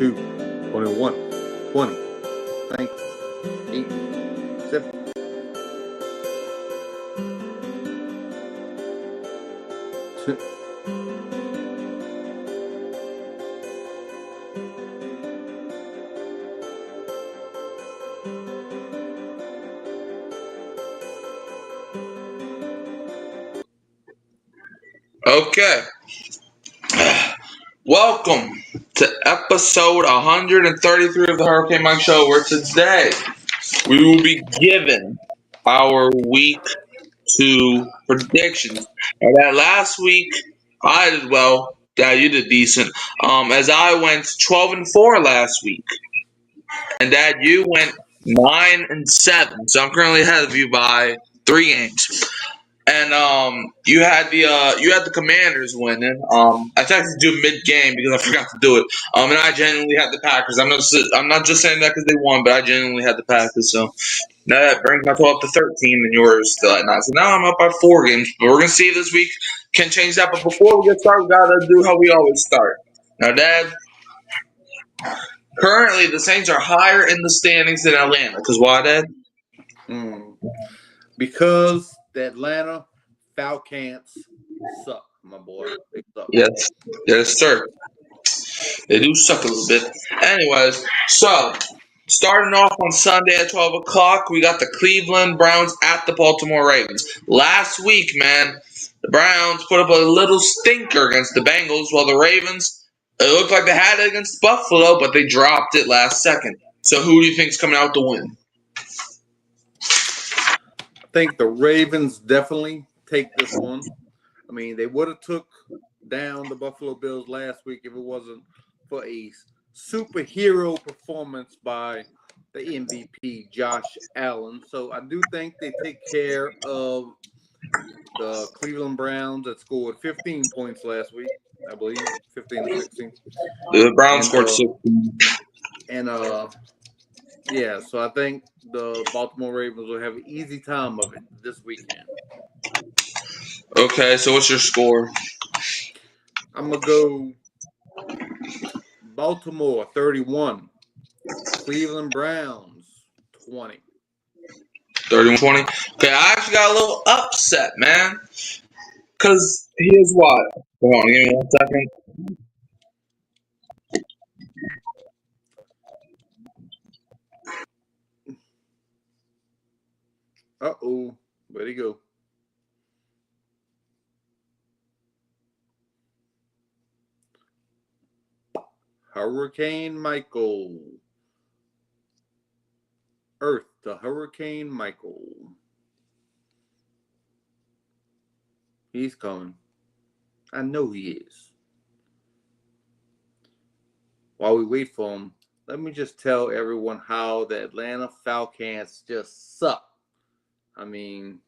22, 21, 20, 19, 8, 7. Okay. Welcome to episode 133 of the Hurricane Mike Show, where today we will be given our week 2 predictions. And that last week, I did well. Dad, you did decent. As I went 12-4 last week, and Dad, you went 9-7. So I'm currently ahead of you by 3 games. And you had the Commanders winning. I texted you mid game because I forgot to do it. And I genuinely had the Packers. I'm not just saying that because they won, but I genuinely had the Packers. So now that brings my total up to 13, and yours still at 9. So now I'm up by 4 games. But we're gonna see if this week can change that. But before we get started, we gotta do how we always start. Now, Dad, currently the Saints are higher in the standings than Atlanta. Because why, Dad? Because the Atlanta Falcons suck, my boy. They suck. Yes, sir. They do suck a little bit. Anyways, so starting off on Sunday at 12 o'clock, we got the Cleveland Browns at the Baltimore Ravens. Last week, man, the Browns put up a little stinker against the Bengals, while the Ravens, it looked like they had it against Buffalo, but they dropped it last second. So who do you think's coming out to win? I think the Ravens definitely take this one. I mean, they would have took down the Buffalo Bills last week if it wasn't for a superhero performance by the MVP, Josh Allen. So I do think they take care of the Cleveland Browns that scored 15 points last week, I believe, 15 to 16. The Browns scored 16. Yeah, so I think the Baltimore Ravens will have an easy time of it this weekend. Okay, so what's your score? I'm going to go Baltimore 31, Cleveland Browns 20. 31-20. Okay, I actually got a little upset, man. Because here's why. Hold on, give me 1 second. Uh-oh, where'd he go? Hurricane Michael. Earth to Hurricane Michael. He's coming. I know he is. While we wait for him, let me just tell everyone how the Atlanta Falcons just suck. I mean,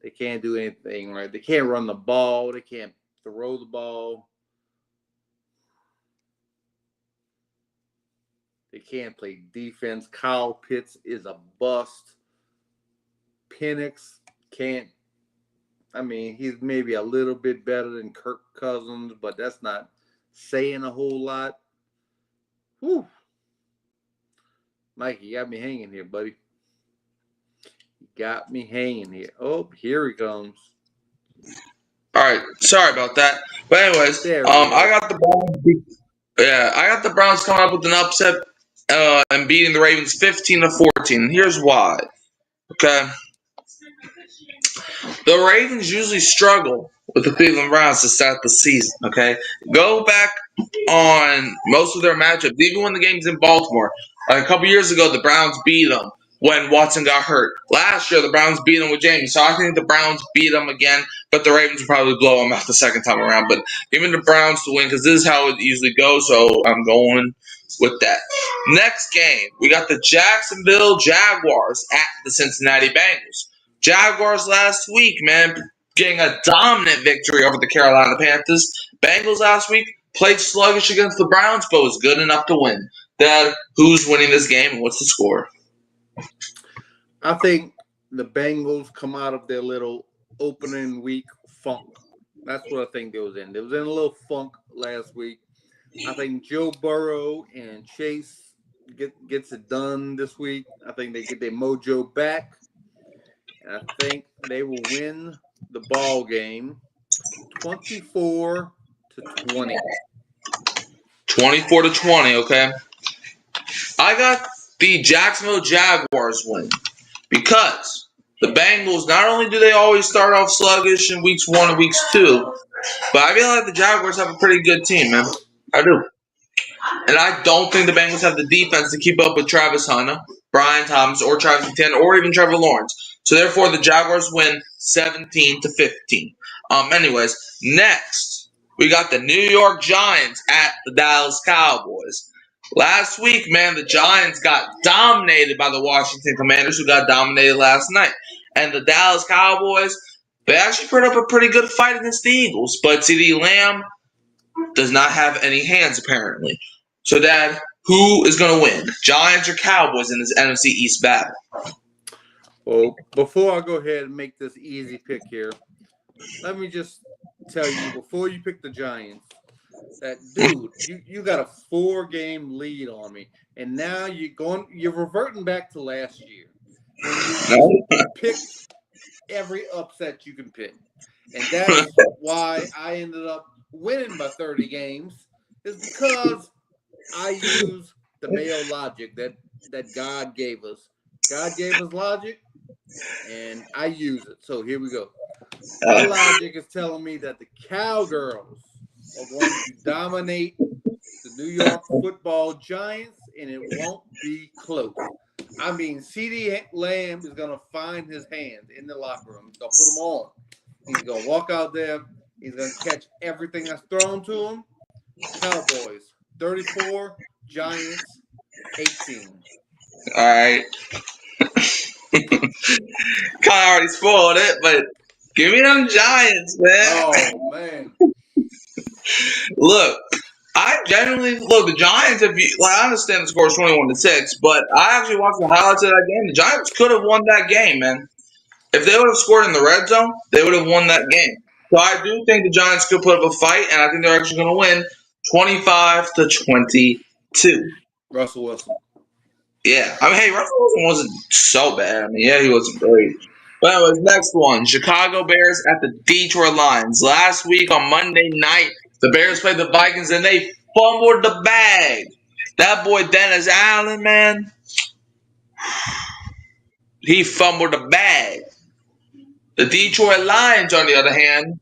they can't do anything right. They can't run the ball. They can't throw the ball. They can't play defense. Kyle Pitts is a bust. Penix can't. I mean, he's maybe a little bit better than Kirk Cousins, but that's not saying a whole lot. Whew. Mike, you got me hanging here, buddy. You got me hanging here. Oh, here he comes. All right, sorry about that. But anyways, I got the Browns. Yeah, I got the Browns coming up with an upset and beating the Ravens 15-14. Here's why. Okay, the Ravens usually struggle with the Cleveland Browns to start the season. Okay, go back on most of their matchups, even when the game's in Baltimore. A couple years ago, the Browns beat them when Watson got hurt. Last year, the Browns beat them with James. So I think the Browns beat them again, but the Ravens will probably blow them out the second time around. But give me the Browns to win because this is how it usually goes. So I'm going with that. Next game, we got the Jacksonville Jaguars at the Cincinnati Bengals. Jaguars last week, man, getting a dominant victory over the Carolina Panthers. Bengals last week played sluggish against the Browns, but was good enough to win. Dad, who's winning this game and what's the score? I think the Bengals come out of their little opening week funk. That's what I think they was in. They was in a little funk last week. I think Joe Burrow and Chase gets it done this week. I think they get their mojo back, and I think they will win the ball game 24-20. 24-20, okay? I got the Jacksonville Jaguars win because the Bengals, not only do they always start off sluggish in weeks 1 and weeks 2, but I feel like the Jaguars have a pretty good team, man. I do. And I don't think the Bengals have the defense to keep up with Travis Hunter, Brian Thomas, or Travis Etienne, or even Trevor Lawrence. So therefore, the Jaguars win 17-15. Anyways, next we got the New York Giants at the Dallas Cowboys. Last week, man, the Giants got dominated by the Washington Commanders, who got dominated last night. And the Dallas Cowboys, they actually put up a pretty good fight against the Eagles. But CeeDee Lamb does not have any hands, apparently. So, Dad, who is going to win, Giants or Cowboys, in this NFC East battle? Well, before I go ahead and make this easy pick here, let me just tell you, before you pick the Giants, that dude, you got a 4-game lead on me, and now you're reverting back to last year when you picked every upset you can pick, and that's why I ended up winning by 30 games, is because I use the Mayo logic that God gave us. God gave us logic, and I use it. So here we go. My logic is telling me that the Cowgirls are going to dominate the New York Football Giants, and it won't be close. I mean, CeeDee Lamb is going to find his hand in the locker room. He's going to put them on. He's going to walk out there. He's going to catch everything that's thrown to him. Cowboys, 34. Giants, 18. All right. Kind of already spoiled it, but give me them Giants, man. Oh, man. Look, I genuinely the Giants. I understand the score is 21-6, but I actually watched the highlights of that game. The Giants could have won that game, man. If they would have scored in the red zone, they would have won that game. So I do think the Giants could put up a fight, and I think they're actually going to win 25-22. Russell Wilson. Yeah, I mean, hey, Russell Wilson wasn't so bad. I mean, yeah, he wasn't great. But anyways, next one, Chicago Bears at the Detroit Lions. Last week on Monday night, the Bears played the Vikings, and they fumbled the bag. That boy Dennis Allen, man, he fumbled the bag. The Detroit Lions, on the other hand,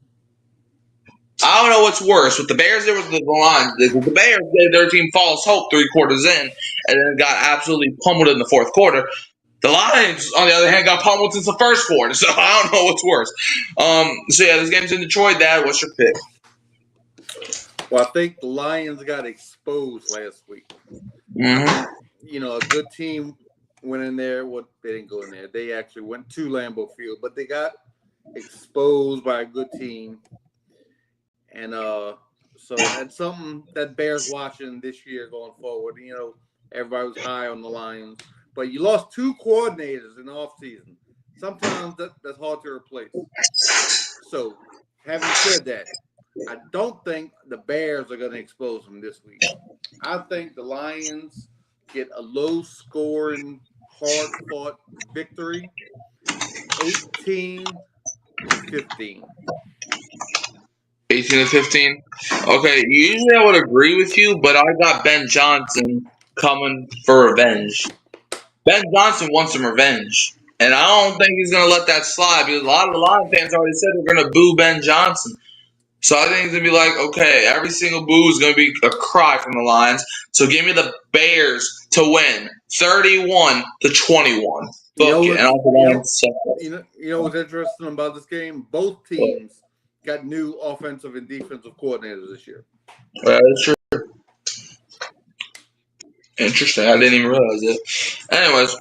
I don't know what's worse. With the Bears, there was the Lions. The Bears gave their team false hope 3 quarters in, and then got absolutely pummeled in the 4th quarter. The Lions, on the other hand, got pummeled since the 1st quarter, so I don't know what's worse. So yeah, this game's in Detroit. Dad, what's your pick? Well, I think the Lions got exposed last week. Mm-hmm. You know, a good team went in there. They didn't go in there. They actually went to Lambeau Field, but they got exposed by a good team. And so that's something that bears watching this year going forward. You know, everybody was high on the Lions, but you lost 2 coordinators in the offseason. Sometimes that's hard to replace. So, having said that, I don't think the Bears are going to expose them this week. I think the Lions get a low-scoring, hard-fought victory, 18-15. 18-15. Okay, usually I would agree with you, but I got Ben Johnson coming for revenge. Ben Johnson wants some revenge, and I don't think he's going to let that slide because a lot of the Lions fans already said they're going to boo Ben Johnson. So I think it's going to be like, okay, every single boo is going to be a cry from the Lions. So give me the Bears to win 31-21. You know what's interesting about this game? Both teams got new offensive and defensive coordinators this year. That's true. Interesting. I didn't even realize it. Anyways,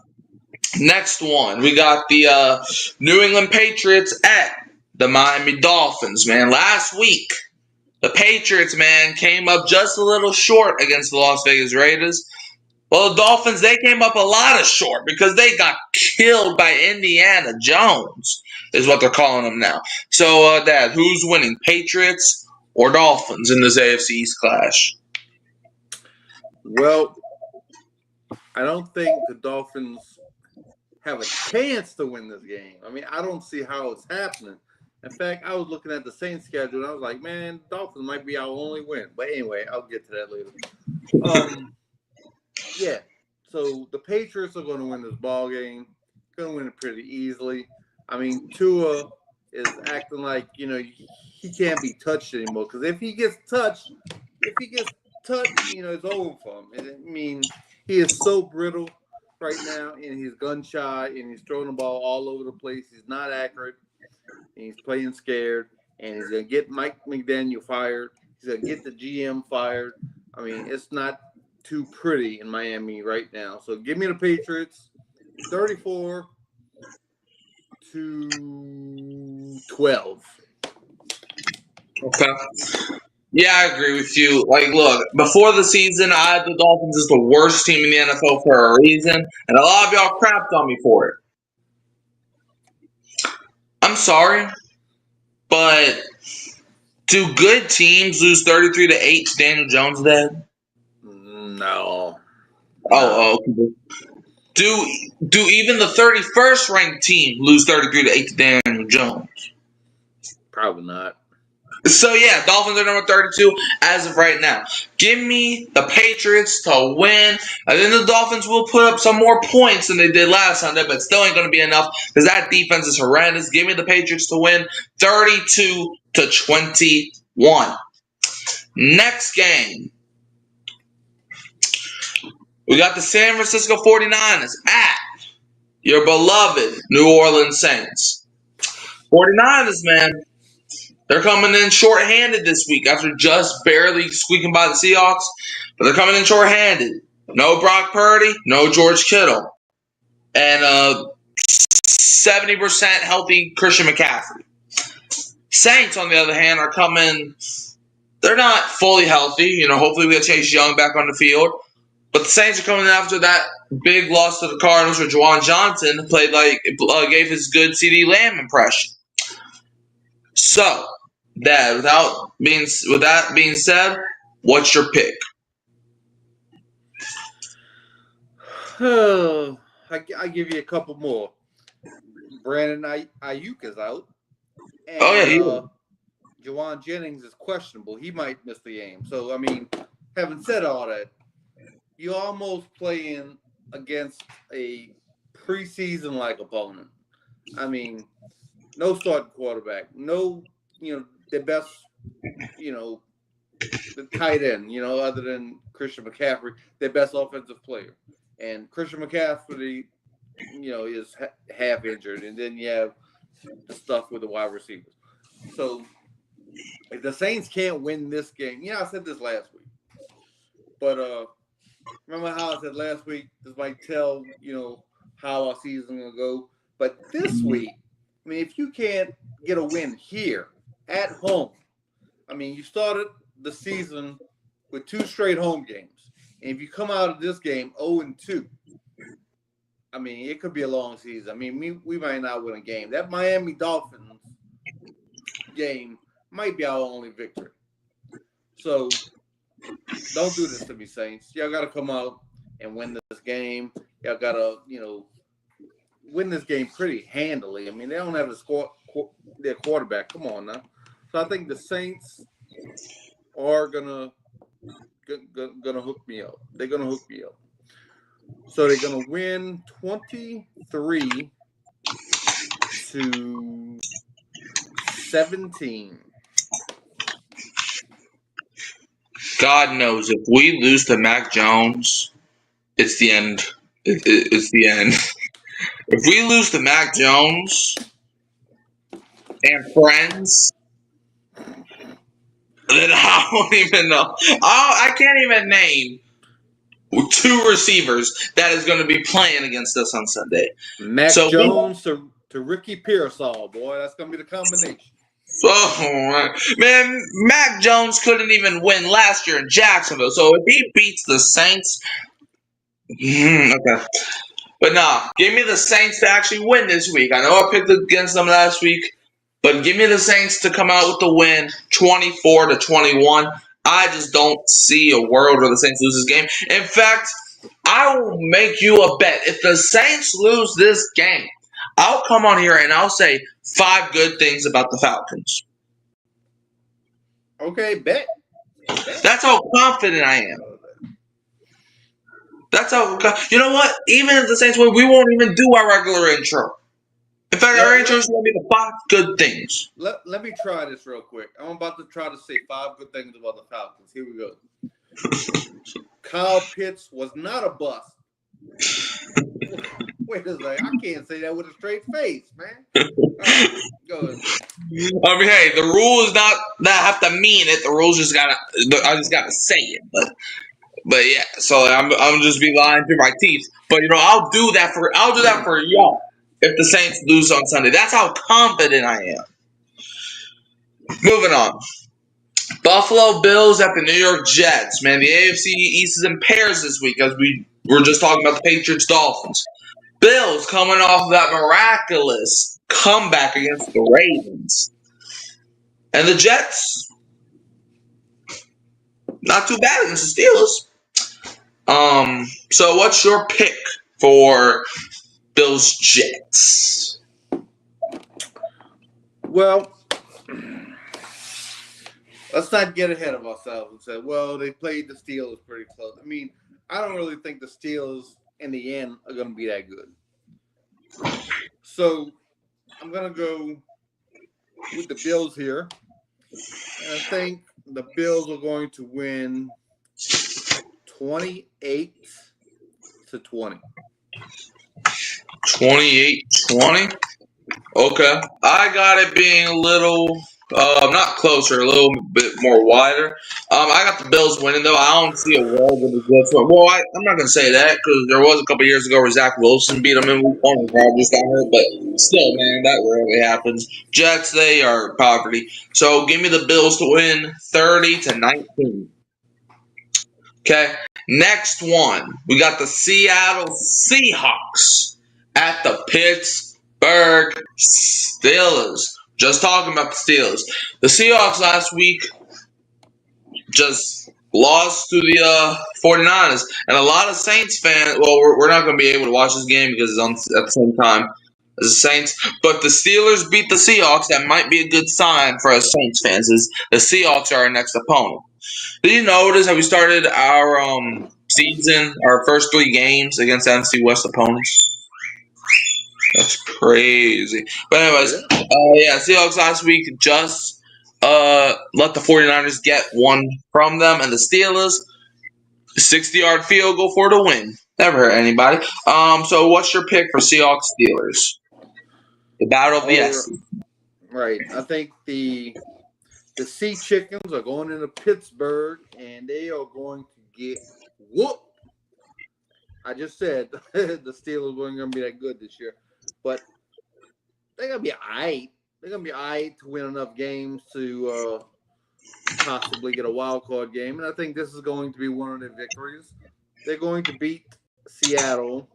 next one. We got the New England Patriots at the Miami Dolphins, man. Last week, the Patriots, man, came up just a little short against the Las Vegas Raiders. Well, the Dolphins, they came up a lot of short because they got killed by Indiana Jones, is what they're calling them now. So, Dad, who's winning, Patriots or Dolphins in this AFC East clash? Well, I don't think the Dolphins have a chance to win this game. I mean, I don't see how it's happening. In fact, I was looking at the Saints schedule and I was like, man, Dolphins might be our only win. But anyway, I'll get to that later. Yeah. So the Patriots are going to win this ball game. Going to win it pretty easily. I mean, Tua is acting like, he can't be touched anymore. Because if he gets touched, it's over for him. I mean, he is so brittle right now, and he's gun shy, and he's throwing the ball all over the place. He's not accurate, and he's playing scared, and he's going to get Mike McDaniel fired. He's going to get the GM fired. I mean, it's not too pretty in Miami right now. So give me the Patriots, 34-12. Okay. Yeah, I agree with you. Like, look, before the season, I had the Dolphins as the worst team in the NFL for a reason, and a lot of y'all crapped on me for it. I'm sorry, but do good teams lose 33-8 to Daniel Jones then? No. Oh, okay. Do even the 31st ranked team lose 33-8 to Daniel Jones? Probably not. So yeah, Dolphins are number 32 as of right now. Give me the Patriots to win. I think the Dolphins will put up some more points than they did last Sunday, but still ain't going to be enough because that defense is horrendous. Give me the Patriots to win 32-21. Next game. We got the San Francisco 49ers at your beloved New Orleans Saints. 49ers, man. They're coming in shorthanded this week after just barely squeaking by the Seahawks. But they're coming in shorthanded. No Brock Purdy, no George Kittle. And 70% healthy Christian McCaffrey. Saints, on the other hand, are coming. They're not fully healthy. Hopefully we get Chase Young back on the field. But the Saints are coming in after that big loss to the Cardinals where Juwan Johnson gave his good CeeDee Lamb impression. So, with that being said, what's your pick? I give you a couple more. Brandon Ayuk is out. And, Juwan Jennings is questionable. He might miss the game. So, I mean, having said all that, you're almost playing against a preseason-like opponent. I mean, no starting quarterback. No, the best, the tight end, other than Christian McCaffrey, their best offensive player. And Christian McCaffrey, is half injured. And then you have the stuff with the wide receivers. So if the Saints can't win this game, I said this last week. But remember how I said last week, this might tell, how our season will go. But this week, I mean, if you can't get a win here at home, I mean, you started the season with 2 straight home games. And if you come out of this game 0-2, I mean, it could be a long season. I mean, we might not win a game. That Miami Dolphins game might be our only victory. So don't do this to me, Saints. Y'all got to come out and win this game. Y'all got to, win this game pretty handily. I mean, they don't have their quarterback. Come on now. So I think the Saints are gonna hook me up. They're gonna hook me up. So they're gonna win 23-17. God knows if we lose to Mac Jones, it's the end. It's the end. If we lose to Mac Jones and friends, then I don't even know. I can't even name 2 receivers that is going to be playing against us on Sunday. Mac Jones to Ricky Pearsall, boy. That's going to be the combination. Oh, man, Mac Jones couldn't even win last year in Jacksonville. So if he beats the Saints, okay. But nah, give me the Saints to actually win this week. I know I picked against them last week, but give me the Saints to come out with the win, 24-21. I just don't see a world where the Saints lose this game. In fact, I will make you a bet. If the Saints lose this game, I'll come on here and I'll say 5 good things about the Falcons. Okay, bet. That's how confident I am. That's how. You know what? Even if the Saints win, we won't even do our regular intro. In fact, our intro is going to be the 5 good things. Let me try this real quick. I'm about to try to say 5 good things about the Falcons. Here we go. Kyle Pitts was not a bust. Wait a second. I can't say that with a straight face, man. Right, go ahead. I mean, hey, the rule is not that I have to mean it. The rules just gotta. I just gotta say it. But yeah. So I'm just be lying through my teeth. But I'll do that for y'all if the Saints lose on Sunday. That's how confident I am. Moving on. Buffalo Bills at the New York Jets. Man, the AFC East is in pairs this week as we were just talking about the Patriots Dolphins. Bills coming off that miraculous comeback against the Ravens. And the Jets, not too bad against the Steelers. So what's your pick for Bills Jets? Well, let's not get ahead of ourselves and say, well, they played the Steelers pretty close. I mean, I don't really think the Steelers in the end are going to be that good. So I'm going to go with the Bills here. And I think the Bills are going to win 28-20. 28-20? Okay. I got it being a little, not closer, a little bit more wider. I got the Bills winning, though. I don't see a world with the Jets. Well, I'm not going to say that because there was a couple years ago where Zach Wilson beat them in week 1 and Rodgers got hurt. But still, man, that rarely happens. Jets, they are poverty. So give me the Bills to win 30-19. Okay. Next one. We got the Seattle Seahawks at the Pittsburgh Steelers. Just talking about the Steelers. The Seahawks last week just lost to the 49ers. And a lot of Saints fans, well, we're not going to be able to watch this game because it's on at the same time as the Saints. But the Steelers beat the Seahawks. That might be a good sign for us Saints fans, is the Seahawks are our next opponent. Did you notice how we started our season, our first 3 games against NFC West opponents? That's crazy. But anyways, Seahawks last week just let the 49ers get one from them, and the Steelers, 60-yard field goal for the win. Never hurt anybody. So what's your pick for Seahawks Steelers? The battle of the SC. Right. I think the Sea Chickens are going into Pittsburgh, and they are going to get whooped. I just said the Steelers weren't going to be that good this year, but they're going to be all right. They're going to be all right to win enough games to possibly get a wild card game, and I think this is going to be one of their victories. They're going to beat Seattle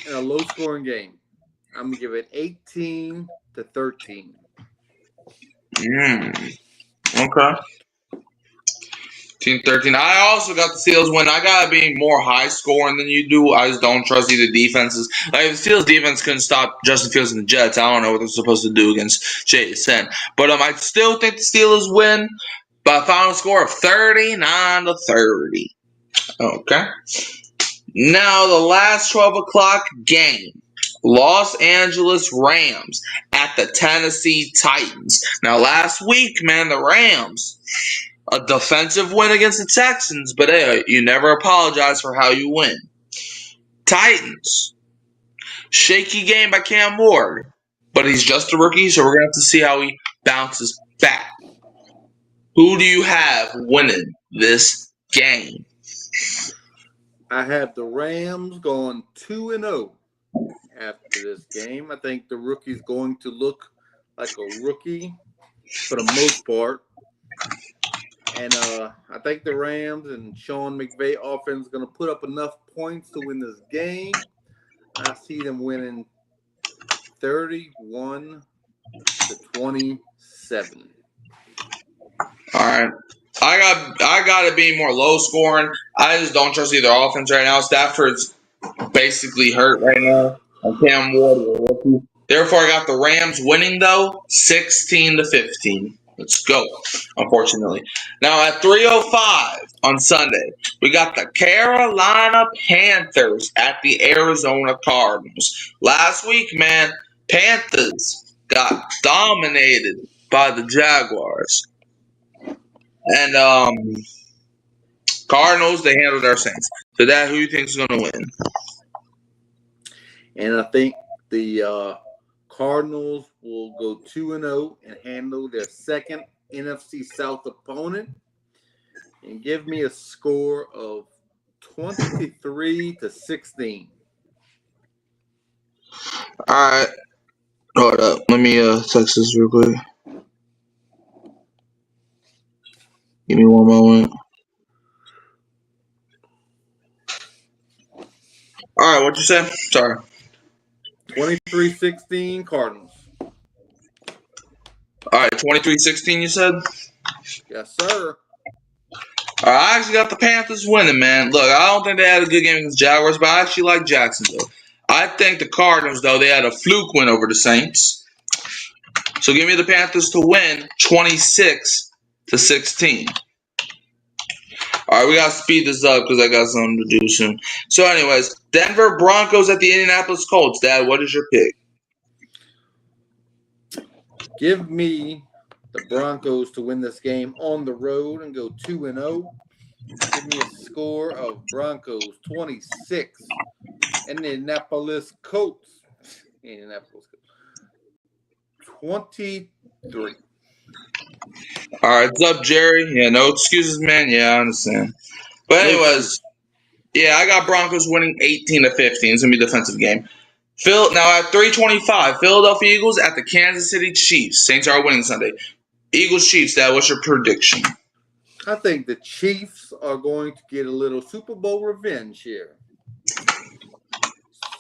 in a low-scoring game. I'm going to give it 18-13. Okay. 13. I also got the Steelers win. I got it being more high scoring than you do. I just don't trust either defenses. Like, if the Steelers defense couldn't stop Justin Fields and the Jets, I don't know what they're supposed to do against Jason. But I still think the Steelers win by a final score of 39-30. Okay. Now the last 12 o'clock game. Los Angeles Rams at the Tennessee Titans. Now last week, man, the Rams, a defensive win against the Texans, but hey, you never apologize for how you win. Titans, shaky game by Cam Ward, but he's just a rookie, so we're going to have to see how he bounces back. Who do you have winning this game? I have the Rams going 2-0 after this game. I think the rookie's going to look like a rookie for the most part. And I think the Rams and Sean McVay offense is going to put up enough points to win this game. I see them winning 31-27. All right. I got it being more low scoring. I just don't trust either offense right now. Stafford's basically hurt right now. And Cam Ward, a rookie. Therefore, I got the Rams winning though, 16-15. Let's go. Unfortunately, now at 3:05 on Sunday, we got the Carolina Panthers at the Arizona Cardinals. Last week, man, Panthers got dominated by the Jaguars, and Cardinals they handled their Saints. So that who you think is going to win? And I think the Cardinals will go 2-0 and handle their second NFC South opponent and give me a score of 23-16. All right. Hold up. Let me text this real quick. Give me one moment. All right, what you say? Sorry. 23-16 Cardinals. All right, 23-16 you said? Yes, sir. All right, I actually got the Panthers winning, man. Look, I don't think they had a good game against Jaguars, but I actually like Jacksonville. I think the Cardinals, though, they had a fluke win over the Saints. So give me the Panthers to win 26-16. All right, we got to speed this up because I got something to do soon. So anyways, Denver Broncos at the Indianapolis Colts. Dad, what is your pick? Give me the Broncos to win this game on the road and go 2-0. Give me a score of Broncos 26. Indianapolis Colts 23. All right, what's up, Jerry? Yeah, no excuses, man. Yeah, I understand. But anyways, yeah, I got Broncos winning 18-15. It's gonna be a defensive game. Now at 3:25, Philadelphia Eagles at the Kansas City Chiefs. Saints are winning Sunday. Eagles Chiefs. Dad, what's your prediction? I think the Chiefs are going to get a little Super Bowl revenge here.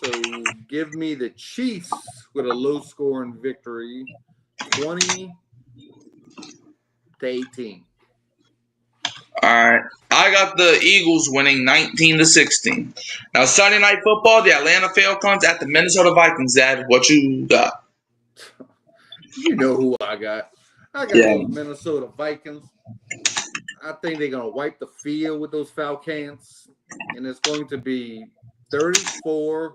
So give me the Chiefs with a low-scoring victory, 20-18. All right. I got the Eagles winning 19-16. Now Sunday Night Football, the Atlanta Falcons at the Minnesota Vikings. Dad, what you got? You know who I got. I got those Minnesota Vikings. I think they're going to wipe the field with those Falcons, and it's going to be 34-21.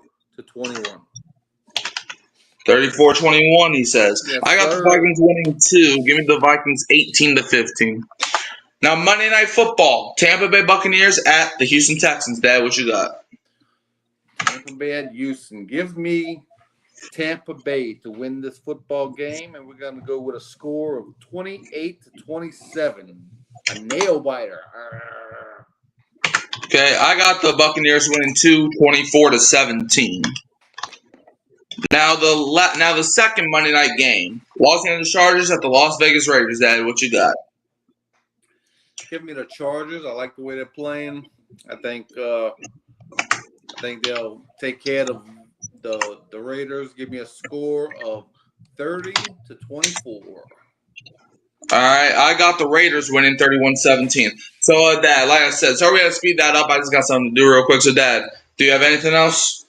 34-21, he says. Yes, I got the Vikings winning 2. Give me the Vikings 18-15. Now, Monday Night Football, Tampa Bay Buccaneers at the Houston Texans. Dad, what you got? Tampa Bay at Houston. Give me Tampa Bay to win this football game, and we're going to go with a score of 28-27. A nail biter. Okay, I got the Buccaneers winning 2, 24-17. Now the second Monday night game, Los Angeles Chargers at the Las Vegas Raiders. Dad, what you got? Give me the Chargers. I like the way they're playing. I think they'll take care of the Raiders. Give me a score of 30-24. All right, I got the Raiders winning 31-17. So, Dad, like I said, sorry we had to speed that up. I just got something to do real quick. So, Dad, do you have anything else?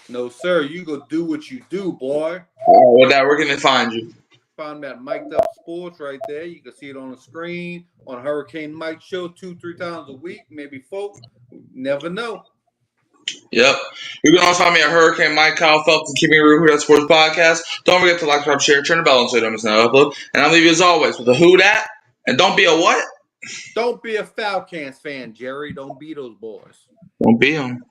No, sir. You go do what you do, boy. All right, well, Dad, where can they find you? Find me at Mic'd Up Sports right there. You can see it on the screen on Hurricane Mike Show 2-3 times a week, maybe 4. Never know. Yep. You can also find me at Hurricane Mike, Kyle Phelps, and Keeping It Real Who Dat Sports Podcast. Don't forget to like, subscribe, share, turn the bell on so you don't miss another upload. And I'll leave you as always with a who dat, and don't be a what? Don't be a Falcons fan, Jerry. Don't be those boys. Don't be them.